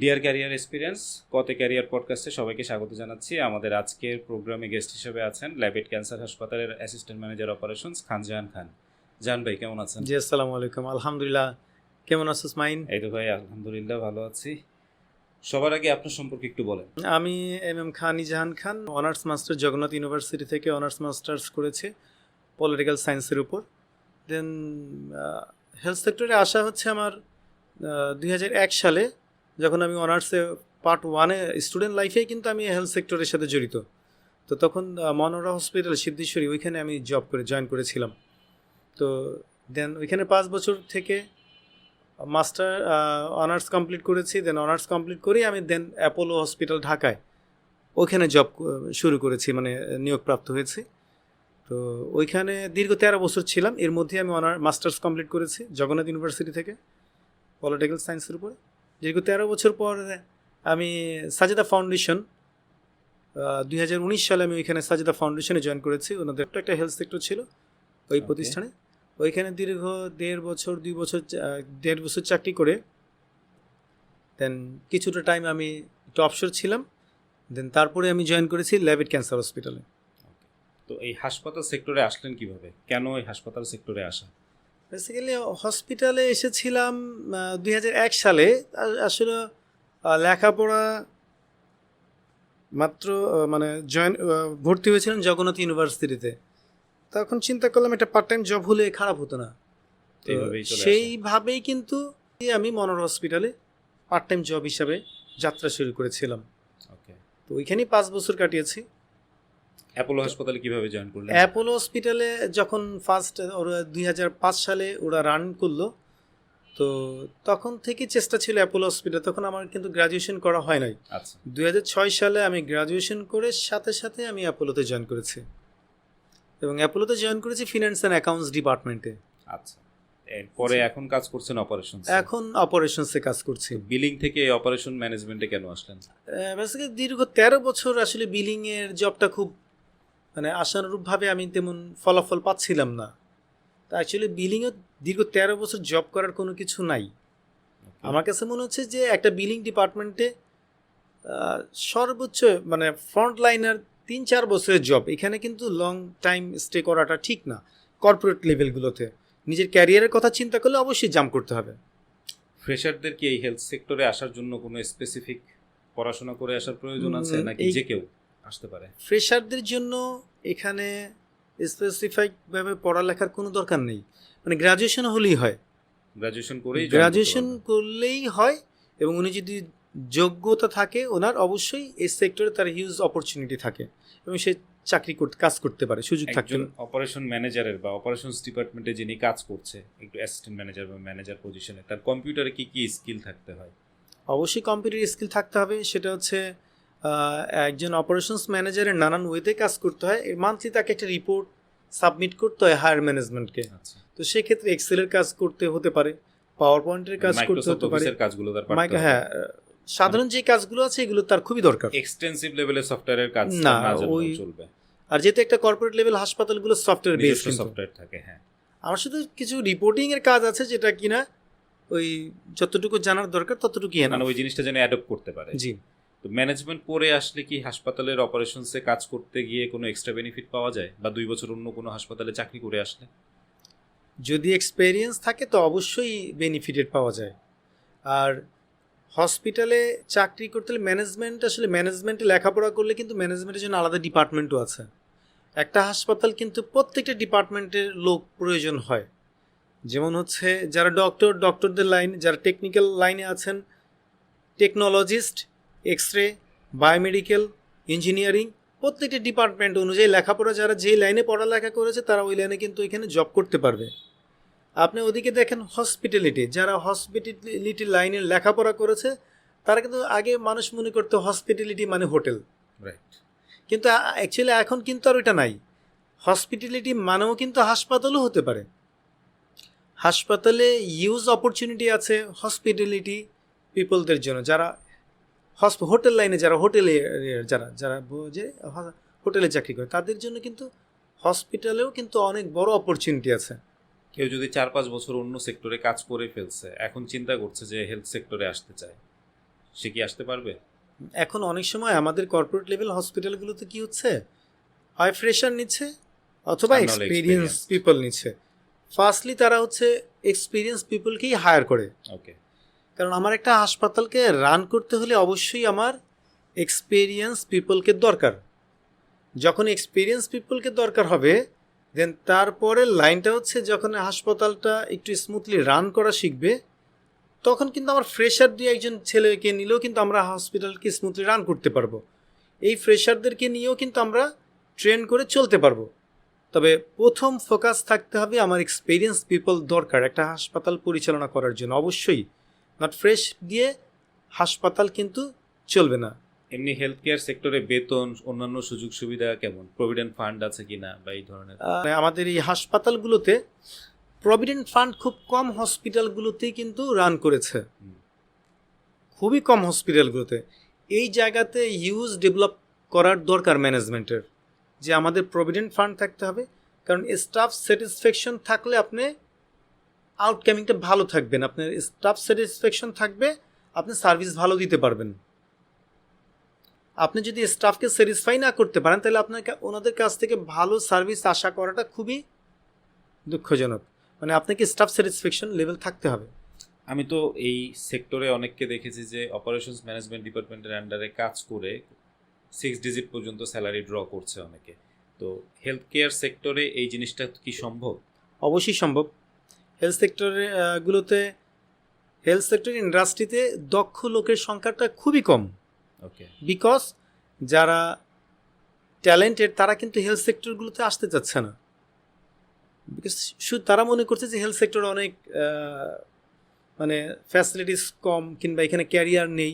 Deer career experience কতে career পডকাস্টে সবাইকে স্বাগত জানাচ্ছি। আমাদের আজকের প্রোগ্রামে গেস্ট হিসেবে আছেন ল্যাবেট ক্যান্সার হাসপাতালের অ্যাসিস্ট্যান্ট ম্যানেজার অপারেশনস খানজাহান খান। জাহান ভাই কেমন আছেন? জি, আসসালামু আলাইকুম। আলহামদুলিল্লাহ। কেমন আছিস মাইন? এই তো ভাই আলহামদুলিল্লাহ ভালো আছি। সবার আগে আপনার সম্পর্কে একটু বলেন। আমি খানজাহান খান, অনার্স মাস্টার জগন্নাথ ইউনিভার্সিটি থেকে অনার্স মাস্টার্স করেছি পলিটিক্যাল সায়েন্সের উপর। দেন হেলথ সেক্টরে আসা হচ্ছে আমার 2001 সালে, যখন আমি অনার্সে পার্ট 1-এ স্টুডেন্ট লাইফে কিন্তু আমি হেলথ সেক্টরের সাথে জড়িত। তো তখন মনোরা হসপিটাল সিদ্ধেশ্বরী, ওইখানে আমি জয়েন করেছিলাম। তো দেন ওইখানে 5 বছর থেকে মাস্টার অনার্স কমপ্লিট করেছি। দেন অনার্স কমপ্লিট করেই আমি অ্যাপোলো হসপিটাল ঢাকায় ওইখানে জব শুরু করেছি, মানে নিয়োগপ্রাপ্ত হয়েছি। তো ওইখানে দীর্ঘ 13 বছর ছিলাম। এর মধ্যে আমি মাস্টার্স কমপ্লিট করেছি জগন্নাথ ইউনিভার্সিটি থেকে পলিটিক্যাল সায়েন্সের উপরে। দীর্ঘ 13 বছর পর আমি সাজেদা ফাউন্ডেশন 2019 সালে আমি ওইখানে সাজেদা ফাউন্ডেশনে জয়েন করেছি। ওনাদের একটা হেলথ সেক্টর ছিল ওই প্রতিষ্ঠানে। ওইখানে দীর্ঘ 1.5 বছর চাকরি করে দেন কিছুটা টাইম আমি একটু অবসর ছিলাম। দেন তারপরে আমি জয়েন করেছি ল্যাবেট ক্যান্সার হসপিটালে। তো এই হাসপাতাল সেক্টরে আসলেন কিভাবে? কেন এই হাসপাতাল সেক্টরে আসা? বেসিক্যালি হসপিটালে এসেছিলাম 2001 সালে। আসলে লেখাপড়া মাত্র মানে ভর্তি হয়েছিলাম জগন্নাথ ইউনিভার্সিটিতে। তখন চিন্তা করলাম একটা পার্ট টাইম জব হলে খারাপ হতো না। তো সেইভাবেই কিন্তু আমি মনোর হসপিটালে পার্ট টাইম জব হিসাবে যাত্রা শুরু করেছিলাম। তো ওইখানেই 5 বছর কাটিয়েছি। অ্যাপোলো হাসপাতালে কিভাবে জয়েন করলেন? অ্যাপোলো হসপিটালে যখন ফার্স্ট ওরা 2005 সালে ওরা রান করলো, তো তখন থেকে চেষ্টা ছিল অ্যাপোলো হসপিটাল। তখন আমার কিন্তু গ্রাজুয়েশন করা হয় নাই। আচ্ছা, 2006 সালে আমি গ্রাজুয়েশন করে সাথে সাথে আমি অ্যাপোলোতে জয়েন করেছি, এবং অ্যাপোলোতে জয়েন করেছি ফিনান্স অ্যান্ড অ্যাকাউন্টস ডিপার্টমেন্টে। আচ্ছা, এরপরে এখন কাজ করছেন অপারেশন? এখন অপারেশনসে কাজ করছি। বিলিং থেকে অপারেশন ম্যানেজমেন্টে কেন আসলেন? বেসিক্যালি দীর্ঘ 13 বছর আসলে বিলিংয়ের জবটা খুব মানে আশানুরূপভাবে আমি তেমন ফলাফল পাচ্ছিলাম না। তা অ্যাকচুয়ালি বিলিংয়ে দীর্ঘ 13 বছর জব করার কোনো কিছু নাই। আমার কাছে মনে হচ্ছে যে একটা বিলিং ডিপার্টমেন্টে সর্বোচ্চ মানে ফ্রন্ট লাইনার 3-4 বছরের জব, এখানে কিন্তু লং টাইম স্টে করাটা ঠিক না। কর্পোরেট লেভেলগুলোতে নিজের ক্যারিয়ারের কথা চিন্তা করলে অবশ্যই জাম্প করতে হবে। ফ্রেশারদের কি এই হেলথ সেক্টরে আসার জন্য কোনো স্পেসিফিক পড়াশোনা করে আসার প্রয়োজন আছে, নাকি যে কেউ আসতে পারে? ফ্রেশারদের জন্য এখানে স্পেসিফিকভাবে পড়ালেখার কোনো দরকার নেই, মানে গ্রাজুয়েশন হলেই হয়। গ্রাজুয়েশন করলেই হয়, এবং উনি যদি যোগ্যতা থাকে ওনার, অবশ্যই এই সেক্টরে তার হিউজ অপরচুনিটি থাকে এবং সে কাজ করতে পারে, সুযোগ থাকে। অপারেশন ম্যানেজারের বা অপারেশনস ডিপার্টমেন্টে যিনি কাজ করছে, একটু অ্যাসিস্ট্যান্ট ম্যানেজার বা ম্যানেজার পজিশনে, তার কম্পিউটারে কি কি স্কিল থাকতে হয়? অবশ্যই কম্পিউটার স্কিল থাকতে হবে। সেটা হচ্ছে একজন অপারেশনস ম্যানেজারের নানান ওয়েতে কাজ করতে হয়। মান্থলি তাকে একটা রিপোর্ট সাবমিট করতে হয় হায়ার ম্যানেজমেন্টকে। তো সেক্ষেত্রে এক্সেলের কাজ করতে হতে পারে, পাওয়ার পয়েন্টের কাজ করতে হতে পারে। হ্যাঁ, সাধারণ যে কাজগুলো আছে এগুলো তার খুবই দরকার। এক্সটেন্সিভ লেভেলের সফটওয়্যারের কাজ না ওই চলবে। আর যেহেতু একটা কর্পোরেট লেভেল হাসপাতালগুলো সফটওয়্যার বেসড সফটওয়্যার থাকে। হ্যাঁ, আমার শুধু কিছু রিপোর্টিং এর কাজ আছে, যেটা কিনা ওই যতটুকু জানার দরকার ততটুকুই, মানে ওই জিনিসটা যেন অ্যাডপ্ট করতে পারে। জি। তো ম্যানেজমেন্ট পড়ে আসলে কি হাসপাতালের অপারেশনসে কাজ করতে গিয়ে কোনো এক্সট্রা বেনিফিট পাওয়া যায়, বা 2 বছর অন্য কোনো হাসপাতালে চাকরি করে আসলে? যদি এক্সপেরিয়েন্স থাকে তো অবশ্যই বেনিফিটেড পাওয়া যায়। আর হসপিটালে চাকরি করতে হলে ম্যানেজমেন্টে লেখাপড়া করলে কিন্তু ম্যানেজমেন্টের জন্য আলাদা ডিপার্টমেন্টও আছে। একটা হাসপাতাল কিন্তু প্রত্যেকটা ডিপার্টমেন্টের লোক প্রয়োজন হয়। যেমন হচ্ছে যারা ডক্টরদের লাইন, যারা টেকনিক্যাল লাইনে আছেন, টেকনোলজিস্ট, এক্স-রে, বায়োমেডিক্যাল, ইঞ্জিনিয়ারিং, প্রত্যেকটা ডিপার্টমেন্ট অনুযায়ী লেখাপড়া যারা যেই লাইনে পড়ালেখা করেছে তারা ওই লাইনে কিন্তু এখানে জব করতে পারবে। আপনি ওদিকে দেখেন হসপিটালিটি, যারা হসপিটালিটি লাইনে লেখাপড়া করেছে তারা কিন্তু আগে মানুষ মনে করতো হসপিটালিটি মানে হোটেল, রাইট। কিন্তু অ্যাকচুয়ালি এখন কিন্তু আর ওইটা নাই। হসপিটালিটি মানেও কিন্তু হাসপাতালও হতে পারে। হাসপাতালে ইউজ অপরচুনিটি আছে হসপিটালিটি পিপলদের জন্য, যারা হোটেল লাইনে, যারা যারা হোটেলে চাকরি করে তাদের জন্য কিন্তু হসপিটালেও কিন্তু অনেক বড় অপরচুনিটি আছে। কেউ যদি 4-5 বছর অন্য সেক্টরে কাজ করে ফেলছে, এখন চিন্তা করছে যে হেলথ সেক্টরে আসতে চায়, সে কি আসতে পারবে? এখন অনেক সময় আমাদের কর্পোরেট লেভেল হসপিটালগুলোতে কি হচ্ছে, হয় ফ্রেশার নিচ্ছে অথবা আর নাহলে এক্সপিরিয়েন্স experienced। পিপল নিচ্ছে। ফার্স্টলি তারা হচ্ছে এক্সপিরিয়েন্স পিপলকেই হায়ার করে, ওকে। কারণ আমার একটা হাসপাতালকে রান করতে হলে অবশ্যই আমার এক্সপিরিয়েন্স পিপলকে দরকার। যখন এক্সপিরিয়েন্স পিপলকে দরকার হবে, দেন তারপরে লাইনটা হচ্ছে যখন হাসপাতালটা একটু স্মুথলি রান করা শিখবে, তখন কিন্তু আমার ফ্রেশার দিয়ে একজন ছেলেকে নিলেও কিন্তু আমরা হসপিটালকে স্মুথলি রান করতে পারবো। এই ফ্রেশারদেরকে নিয়েও কিন্তু আমরা ট্রেন করে চলতে পারবো। তবে প্রথম ফোকাস থাকতে হবে আমার এক্সপিরিয়েন্স পিপল দরকার একটা হাসপাতাল পরিচালনা করার জন্য, অবশ্যই। নট ফ্রেশ দিয়ে হাসপাতাল কিন্তু চলবে না। এমনি হেলথ কেয়ার সেক্টরে বেতন, অন্যান্য সুযোগ সুবিধা কেমন? প্রভিডেন্ট ফান্ড আছে কিনা বা এই ধরনের? আমাদের এই হাসপাতালগুলোতে প্রভিডেন্ট ফান্ড খুব কম হসপিটালগুলোতেই কিন্তু রান করেছে, খুবই কম হসপিটালগুলোতে। এই জায়গাতে হিউজ ডেভেলপ করার দরকার ম্যানেজমেন্টের, যে আমাদের প্রভিডেন্ট ফান্ড থাকতে হবে। কারণ স্টাফ স্যাটিসফ্যাকশন থাকলে আপনি আউটকামিংটা ভালো থাকবেন, আপনার স্টাফ স্যাটিসফ্যাকশন থাকবে, আপনি সার্ভিস ভালো দিতে পারবেন। আপনি যদি স্টাফকে স্যাটিসফাই না করতে পারেন, তাহলে আপনার ওনাদের কাছ থেকে ভালো সার্ভিস আশা করাটা খুবই দুঃখজনক। মানে আপনাকে স্টাফ স্যাটিসফ্যাকশন লেভেল থাকতে হবে। আমি তো এই সেক্টরে অনেককে দেখেছি যে অপারেশনস ম্যানেজমেন্ট ডিপার্টমেন্টের আন্ডারে কাজ করে 6 ডিজিট পর্যন্ত স্যালারি ড্র করছে অনেকে। তো হেলথ কেয়ার সেক্টরে এই জিনিসটা কি সম্ভব? অবশ্যই সম্ভব। হেলথ সেক্টরে গুলোতে, হেলথ সেক্টর ইন্ডাস্ট্রিতে দক্ষ লোকের সংখ্যাটা খুবই কম। ওকে। বিকজ যারা ট্যালেন্টেড তারা কিন্তু হেলথ সেক্টরগুলোতে আসতে চাচ্ছে না। বিকজ শুধু তারা মনে করছে যে হেলথ সেক্টরে অনেক মানে ফ্যাসিলিটিস কম, কিংবা এখানে ক্যারিয়ার নেই,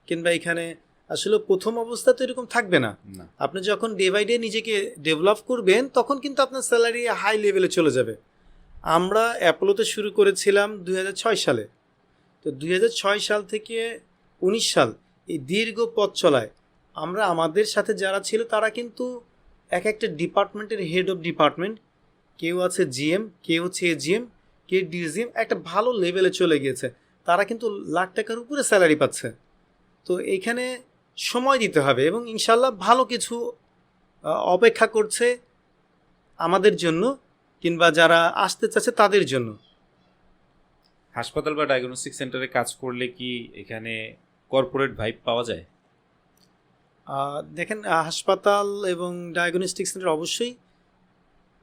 কিংবা এখানে আসলে প্রথম অবস্থা তো এরকম থাকবে না। না। আপনি যখন ডে বাই ডে নিজেকে ডেভেলপ করবেন, তখন কিন্তু আপনার স্যালারি হাই লেভেলে চলে যাবে। আমরা অ্যাপোলোতে শুরু করেছিলাম 2006 সালে। তো 2006 সাল থেকে 19 সাল, এই দীর্ঘ পথ চলায় আমরা আমাদের সাথে যারা ছিল তারা কিন্তু এক একটা ডিপার্টমেন্টের হেড অফ ডিপার্টমেন্ট, কেউ আছে জিএম, কেউ হচ্ছে এজিএম, কেউ ডিজিএম, একটা ভালো লেভেলে চলে গিয়েছে। তারা কিন্তু লাখ টাকার উপরে স্যালারি পাচ্ছে। তো এইখানে সময় দিতে হবে, এবং ইনশাল্লাহ ভালো কিছু অপেক্ষা করছে আমাদের জন্য, কিংবা যারা আসতে চাচ্ছে তাদের জন্য। হাসপাতাল বা ডায়াগনস্টিক সেন্টারে কাজ করলে কি এখানে কর্পোরেট ভাইব পাওয়া যায়? দেখেন, হাসপাতাল এবং ডায়াগনস্টিক সেন্টার অবশ্যই,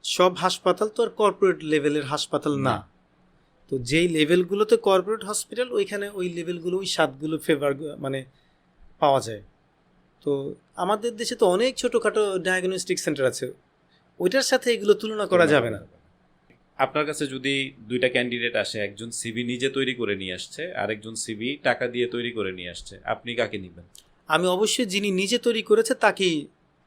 সব হাসপাতাল তো আর কর্পোরেট লেভেলের হাসপাতাল না। তো যেই লেভেলগুলোতে কর্পোরেট হসপিটাল, ওইখানে ওই লেভেলগুলো, ওই স্বাদগুলো ফেভার মানে পাওয়া যায়। তো আমাদের দেশে তো অনেক ছোটোখাটো ডায়াগনস্টিক সেন্টার আছে, ওইটার সাথে এগুলো তুলনা করা যাবে না। আপনার কাছে যদি দুইটা ক্যান্ডিডেট আসে, একজন সিভি নিজে তৈরি করে নিয়ে আসছে, আরেকজন সিভি টাকা দিয়ে তৈরি করে নিয়ে আসছে, আপনি কাকে নেবেন? আমি অবশ্যই যিনি নিজে তৈরি করেছে তাকেই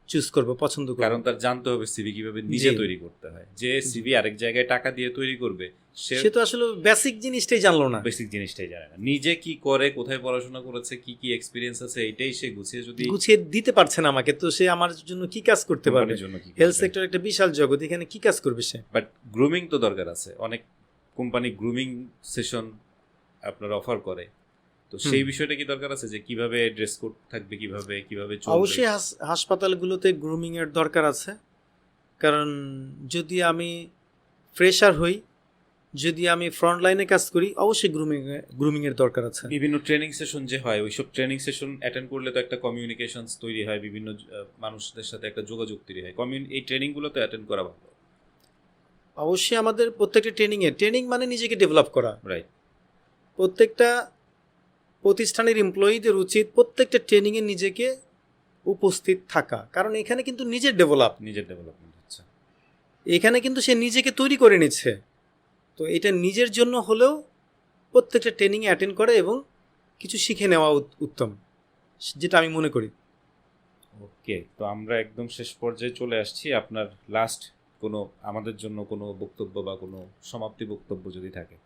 চুজ করব, পছন্দ করব। কারণ তার জানতে হবে সিভি কিভাবে নিজে জি। তৈরি করতে হয়। যে সিভি আরেক জায়গায় টাকা দিয়ে তৈরি করবে, সে সে তো আসলে বেসিক জিনিসটাই জানলো না, বেসিক জিনিসটাই জানে না। নিজে কি করে, কোথায় পড়াশোনা করেছে, কি কি এক্সপিরিয়েন্স আছে, এটাই সে গুছিয়ে যদি গুছিয়ে দিতে পারছে না আমাকে, তো সে আমার জন্য কি কাজ করতে পারবে? কোম্পানির জন্য কি হেলথ সেক্টর একটা বিশাল জগৎ, এখানে কি কাজ করবে সে? বাট গ্রুমিং তো দরকার আছে। অনেক কোম্পানি গ্রুমিং সেশন আপনার অফার করে। তো সেই বিষয়টা কি দরকার আছে, যে কিভাবে ড্রেস কোড থাকবে, কিভাবে কিভাবে চলবে? অবশ্যই হাসপাতালগুলোতে গ্রুমিং এর দরকার আছে। কারণ যদি আমি ফ্রেশার হই, যদি আমি ফ্রন্ট লাইনে কাজ করি, অবশ্যই গ্রুমিং এর দরকার আছে। বিভিন্ন ট্রেনিং সেশন যে হয়, ওইসব ট্রেনিং সেশন অ্যাটেন্ড করলে তো একটা কমিউনিকেশনস তৈরি হয়, বিভিন্ন মানুষদের সাথে একটা যোগাযোগ তৈরি হয়। এই ট্রেনিংগুলো তো অ্যাটেন্ড করা ভালো। অবশ্যই আমাদের প্রত্যেকটা ট্রেনিং মানে নিজেকে ডেভেলপ করা। রাইট। প্রত্যেকটা প্রতিষ্ঠানের এমপ্লয়িদের উচিত প্রত্যেকটা ট্রেনিংয়ে নিজেকে উপস্থিত থাকা, কারণ এখানে কিন্তু নিজের ডেভেলপমেন্ট হচ্ছে। এখানে কিন্তু সে নিজেকে তৈরি করে নিচ্ছে। তো এটা নিজের জন্য হলেও প্রত্যেকটা ট্রেনিংয়ে অ্যাটেন্ড করে এবং কিছু শিখে নেওয়া উত্তম, যেটা আমি মনে করি। ওকে, তো আমরা একদম শেষ পর্যায়ে চলে আসছি। আপনার লাস্ট কোনো আমাদের জন্য কোনো বক্তব্য বা কোনো সমাপ্তি বক্তব্য যদি থাকে?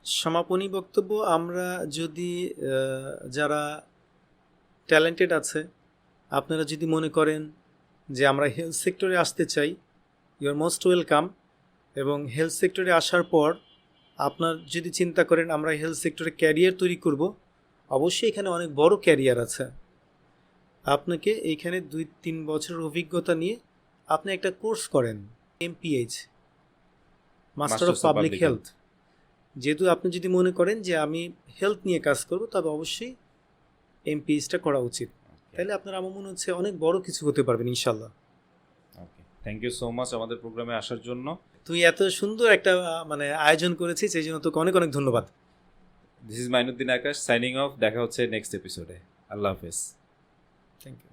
সমাপনী বক্তব্য, আমরা যদি যারা ট্যালেন্টেড আছে, আপনারা যদি মনে করেন যে আমরা হেলথ সেক্টরে আসতে চাই, ইউ আর মোস্ট ওয়েলকাম। এবং হেলথ সেক্টরে আসার পর আপনার যদি চিন্তা করেন আমরা হেলথ সেক্টরে ক্যারিয়ার তৈরি করব, অবশ্যই এখানে অনেক বড় ক্যারিয়ার আছে। আপনাকে এইখানে 2-3 বছরের অভিজ্ঞতা নিয়ে আপনি একটা কোর্স করেন, MPH, master of public health. যেহেতু আপনি যদি মনে করেন যে আমি হেলথ নিয়ে কাজ করব, তবে অবশ্যই MPHটা করা উচিত। তাহলে আপনার আমার মনে হচ্ছে অনেক বড় কিছু হতে পারবেন ইনশাল্লাহ। ওকে, থ্যাংক ইউ সো মাচ আমাদের প্রোগ্রামে আসার জন্য। তুই এত সুন্দর একটা মানে আয়োজন করেছিস, এই জন্য তোকে অনেক অনেক ধন্যবাদ। This is Mainuddin Akash signing off. দেখা হচ্ছে নেক্সট এপিসোডে। আল্লাহ হাফেজ। Thank you.